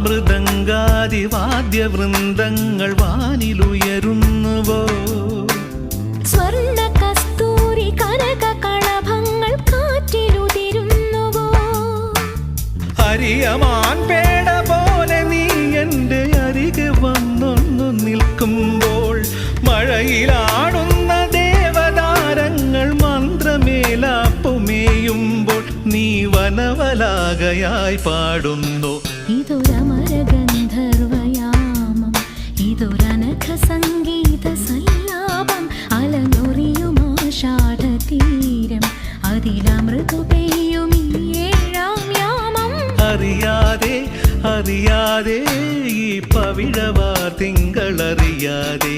മൃദംഗാദിവാദ്യവൃന്ദങ്ങൾ വാനിലുയരുന്നുവോ സ്വർണ്ണ കസ്തൂരി കനക കളഭങ്ങൾ കാറ്റിലുതിരുന്നുവോ അരിയമാൻ പേട പോലെ നീ എൻ്റെ അരികെ വന്നൊന്നു നിൽക്കുമ്പോൾ മഴയിലാടുന്ന ദേവതാരങ്ങൾ മന്ത്രമേലാപ്പുമേയുമ്പോൾ നീ വനവലാകയായി പാടുന്നു ഇതൊരമരഗന്ധർവയാമം ഇതൊരനഘ സംഗീത സല്ലാപം അലനൊറിയുമാഷാഢതീരം അതിലമൃതു പെയ്യും ഈ ഏഴാം യാമം അറിയാതെ അറിയാതെ ഈ പവിഴവാർ തിങ്കളറിയാതെ